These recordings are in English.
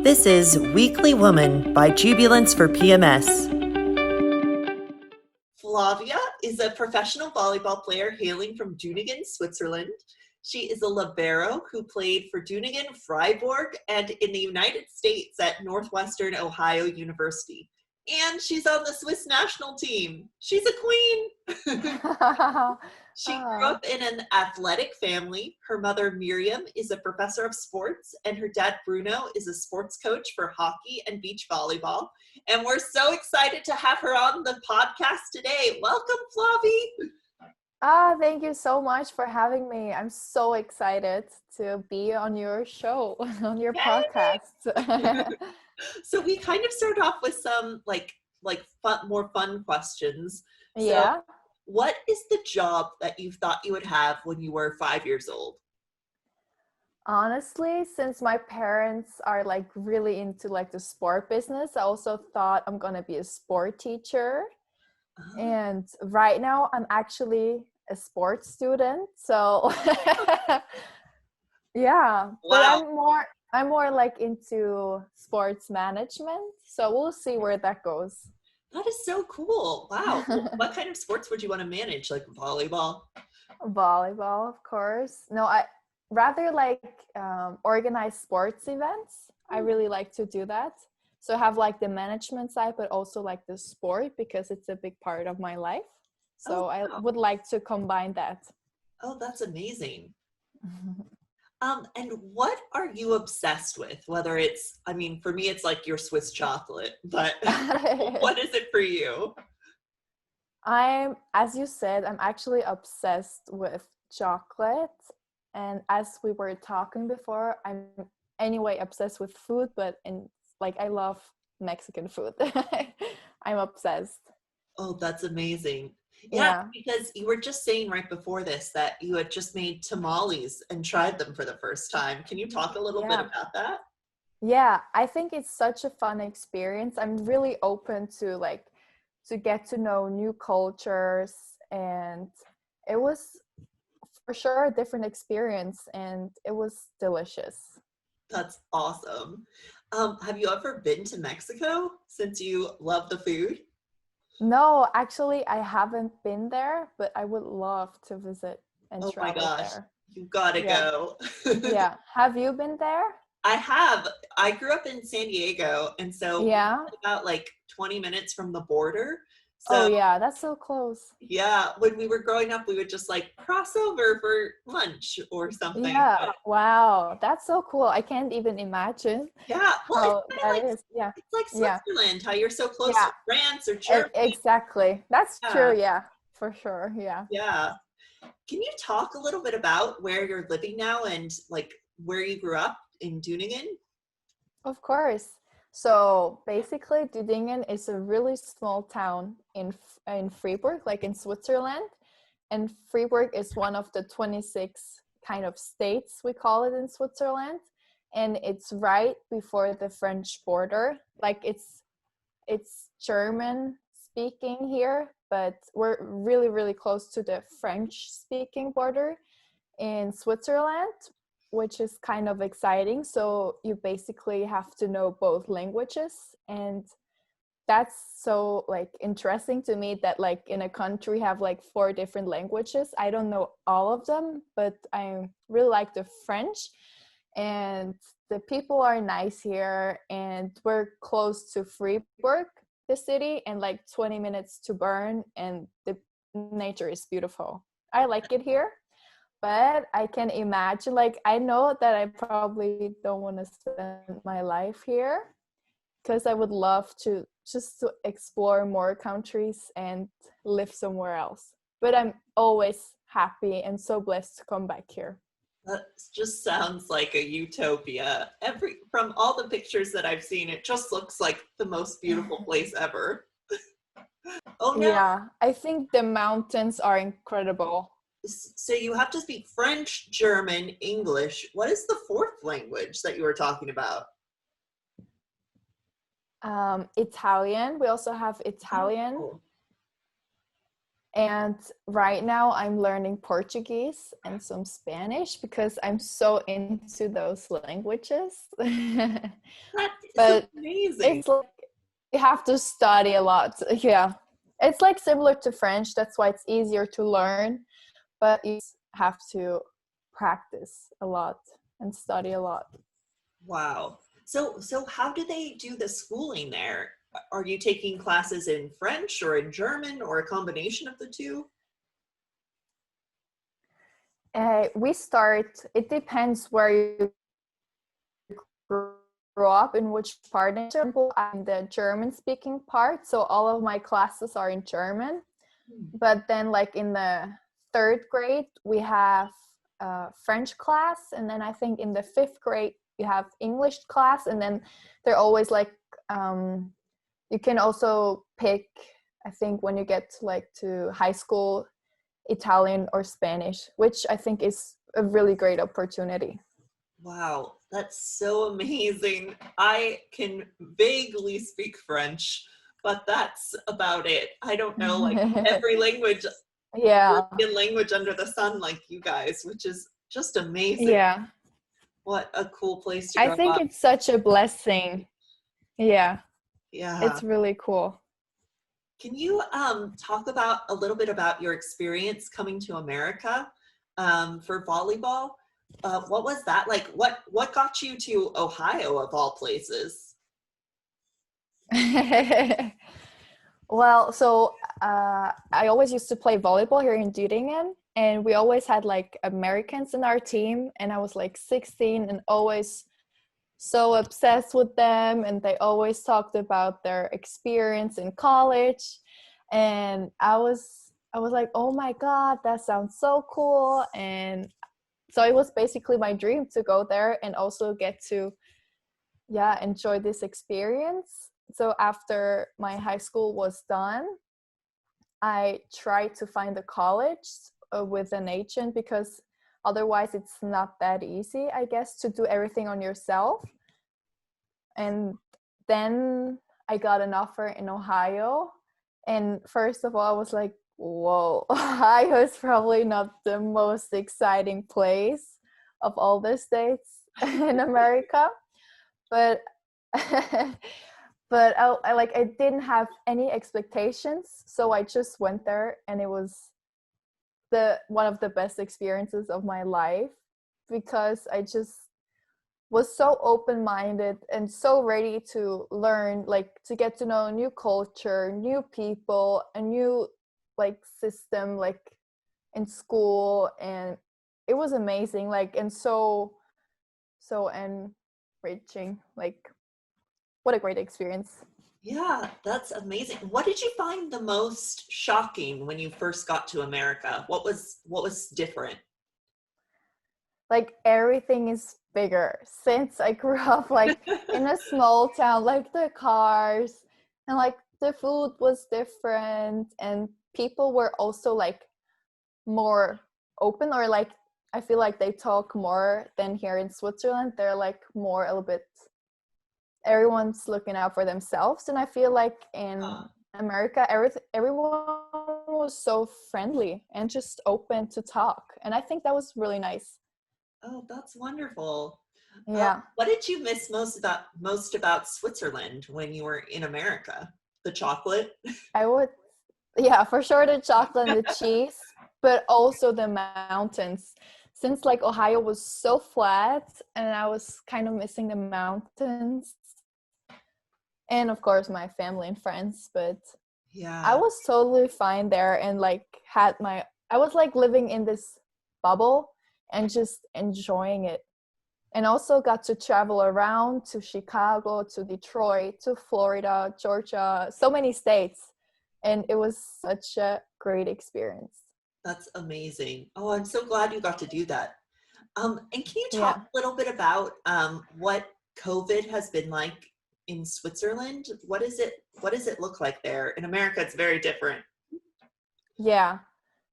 This is Weekly Woman by Jubilance for PMS. Flavia is a professional volleyball player hailing from Dudingen, Switzerland. She is a libero who played for Dudingen, Fribourg, and in the United States at Northwestern Ohio University. And she's on the Swiss national team. She's a queen. She grew up in an athletic family. Her mother, Myriam, is a professor of sports, and her dad, Bruno, is a sports coach for hockey and beach volleyball. And we're so excited to have her on the podcast today. Welcome, Flavi. Thank you so much for having me. I'm so excited to be on your show, on your podcast. So we kind of start off with some more fun questions. Yeah. What is the job that you thought you would have when you were 5 years old? Honestly, since my parents are really into the sport business, I also thought I'm gonna be a sport teacher. Oh. And right now I'm actually a sports student. So yeah. Wow. But I'm more into sports management. So we'll see where that goes. That is so cool. Wow. What kind of sports would you want to manage? Like volleyball? Volleyball, of course. No, I rather organize sports events. I really like to do that. So I have the management side, but also the sport, because it's a big part of my life. So wow. I would like to combine that. Oh, that's amazing. And what are you obsessed with? Whether it's, for me, it's your Swiss chocolate, but what is it for you? As you said, I'm actually obsessed with chocolate. And as we were talking before, I'm anyway obsessed with food, but I love Mexican food. I'm obsessed. Oh, that's amazing. Yeah, because you were just saying right before this that you had just made tamales and tried them for the first time. Can you talk a little bit about that? Yeah, I think it's such a fun experience. I'm really open to to get to know new cultures, and it was for sure a different experience, and it was delicious. That's awesome. Have you ever been to Mexico since you love the food? No, actually, I haven't been there, but I would love to visit and travel there. Oh my gosh, you've got to go. Yeah. Have you been there? I have. I grew up in San Diego, and so about 20 minutes from the border. So, yeah, that's so close. Yeah, when we were growing up, we would just cross over for lunch or something. Yeah, wow, that's so cool. I can't even imagine. Yeah, well, that is. Yeah, it's like Switzerland, how you're so close to France or Germany. Exactly, that's true. Yeah, for sure. Yeah. Yeah. Can you talk a little bit about where you're living now and where you grew up in Dudingen? Of course. So basically, Dudingen is a really small town in Fribourg, in Switzerland. And Fribourg is one of the 26 kind of states, we call it, in Switzerland. And it's right before the French border. It's German speaking here, but we're really, really close to the French speaking border in Switzerland, which is kind of exciting. So you basically have to know both languages, and that's so interesting to me that in a country have 4 different languages. I don't know all of them, but I really like the French, and the people are nice here, and we're close to Fribourg, the city, and 20 minutes to Bern, and the nature is beautiful. I like it here. But I can imagine, I know that I probably don't want to spend my life here, because I would love to just to explore more countries and live somewhere else. But I'm always happy and so blessed to come back here. That just sounds like a utopia. From all the pictures that I've seen, it just looks like the most beautiful place ever. Oh no. Yeah, I think the mountains are incredible. So you have to speak French, German, English. What is the 4th language that you were talking about? Italian. We also have Italian. Oh. And right now I'm learning Portuguese and some Spanish because I'm so into those languages. That is But amazing. it's like you have to study a lot. Yeah. It's like similar to French. That's why it's easier to learn, but you have to practice a lot and study a lot. Wow. So how do they do the schooling there? Are you taking classes in French or in German or a combination of the two? It depends where you grew up, in which part. In example, I'm the German speaking part, so all of my classes are in German. But then like in the third grade, we have French class. And then I think in the fifth grade, you have English class. And then they're always like, you can also pick, I think when you get to high school, Italian or Spanish, which I think is a really great opportunity. Wow, that's so amazing. I can vaguely speak French, but that's about it. I don't know like every language, Yeah. European language under the sun like you guys, which is just amazing. Yeah. What a cool place to I grow think up. it's such a blessing. Yeah. Yeah. It's really cool. Can you talk about a little bit about your experience coming to America for volleyball? What was that like? What got you to Ohio of all places? Well, so I always used to play volleyball here in Dudingen, and we always had like Americans in our team, and I was like 16 and always so obsessed with them, and they always talked about their experience in college, and I was like, oh my God, that sounds so cool. And so it was basically my dream to go there and also get to enjoy this experience. So after my high school was done, I tried to find a college with an agent, because otherwise it's not that easy, I guess, to do everything on yourself. And then I got an offer in Ohio. And first of all, I was like, whoa, Ohio is probably not the most exciting place of all the states in America. But I didn't have any expectations, so I just went there, and it was the one of the best experiences of my life, because I just was so open-minded and so ready to learn, like to get to know a new culture, new people, a new like system, like in school. And it was amazing, like, and so enriching. Like, what a great experience. Yeah, that's amazing. What did you find the most shocking when you first got to America? What was different? Like, everything is bigger. Since I grew up like in a small town, like the cars and like the food was different, and people were also like more open, or like I feel like they talk more than here in Switzerland. They're like more a little bit, everyone's looking out for themselves. And I feel like in America, everyone was so friendly and just open to talk. And I think that was really nice. Oh, that's wonderful. Yeah. What did you miss most about Switzerland when you were in America? The chocolate? I would, yeah, for sure the chocolate and the cheese, but also the mountains. Since like Ohio was so flat, and I was kind of missing the mountains, and of course my family and friends. But I Yeah. was totally fine there, and like I was like living in this bubble and just enjoying it. And also got to travel around to Chicago, to Detroit, to Florida, Georgia, so many states. And it was such a great experience. That's amazing. Oh, I'm so glad you got to do that. And can you talk Yeah. a little bit about what COVID has been like in Switzerland? What does it look like there? In America, it's very different. Yeah.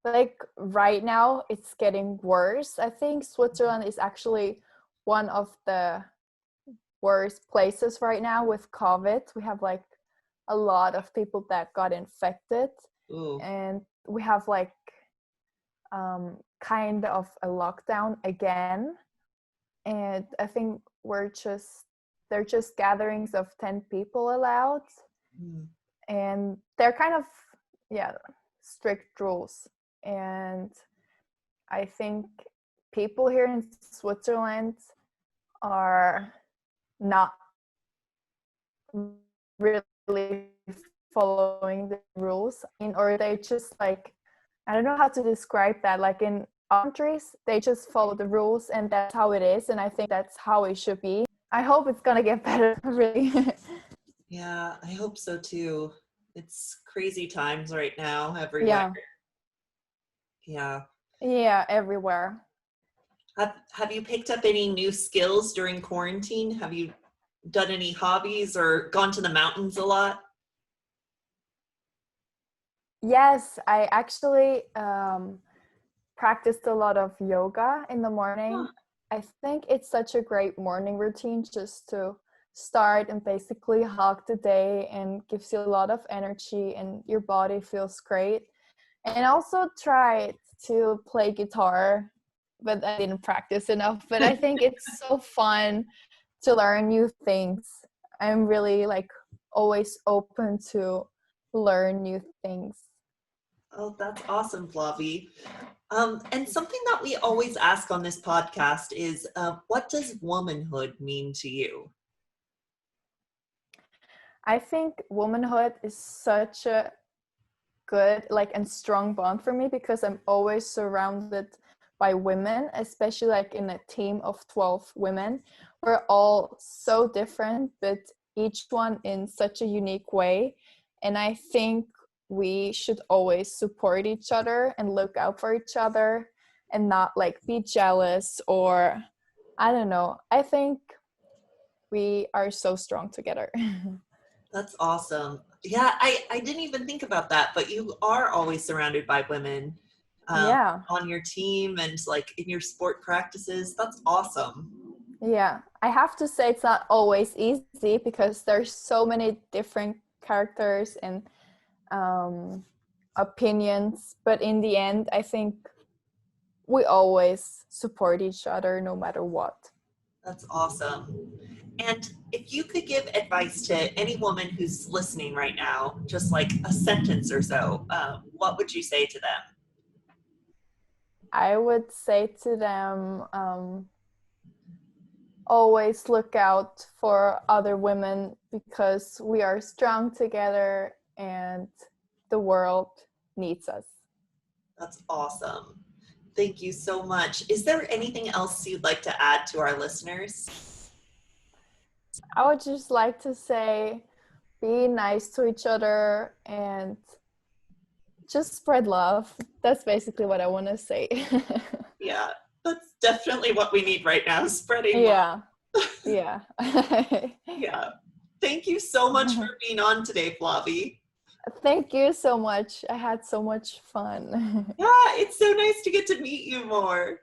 Like right now, it's getting worse. I think Switzerland is actually one of the worst places right now with COVID. We have like a lot of people that got infected. Ooh. And we have like kind of a lockdown again, and I think they're just gatherings of 10 people allowed, and they're kind of strict rules. And I think people here in Switzerland are not really following the rules, or they just like, I don't know how to describe that. Like in countries, they just follow the rules and that's how it is. And I think that's how it should be. I hope it's gonna get better, really. Yeah, I hope so too. It's crazy times right now everywhere. Yeah, everywhere. Have you picked up any new skills during quarantine? Have you done any hobbies or gone to the mountains a lot? Yes, I actually practiced a lot of yoga in the morning. I think it's such a great morning routine just to start and basically hug the day, and gives you a lot of energy and your body feels great. And also tried to play guitar, but I didn't practice enough. But I think it's so fun to learn new things. I'm really like always open to learn new things. Oh, that's awesome, Flavi. And something that we always ask on this podcast is, what does womanhood mean to you? I think womanhood is such a good and strong bond for me, because I'm always surrounded by women, especially like in a team of 12 women. We're all so different, but each one in such a unique way. And I think we should always support each other and look out for each other, and not like be jealous, or I don't know. I think we are so strong together. That's awesome. Yeah, I didn't even think about that, but you are always surrounded by women Yeah. on your team and like in your sport practices. That's awesome. Yeah, I have to say it's not always easy, because there's so many different characters and opinions, but in the end, I think we always support each other no matter what. That's awesome. And if you could give advice to any woman who's listening right now, just like a sentence or so, what would you say to them? I would say to them, always look out for other women, because we are strong together and the world needs us. That's awesome. Thank you so much. Is there anything else you'd like to add to our listeners? I would just like to say, be nice to each other and just spread love. That's basically what I want to say. Yeah, that's definitely what we need right now, spreading love. Yeah. Yeah. Thank you so much for being on today, Flavi. Thank you so much. I had so much fun. Yeah, it's so nice to get to meet you more.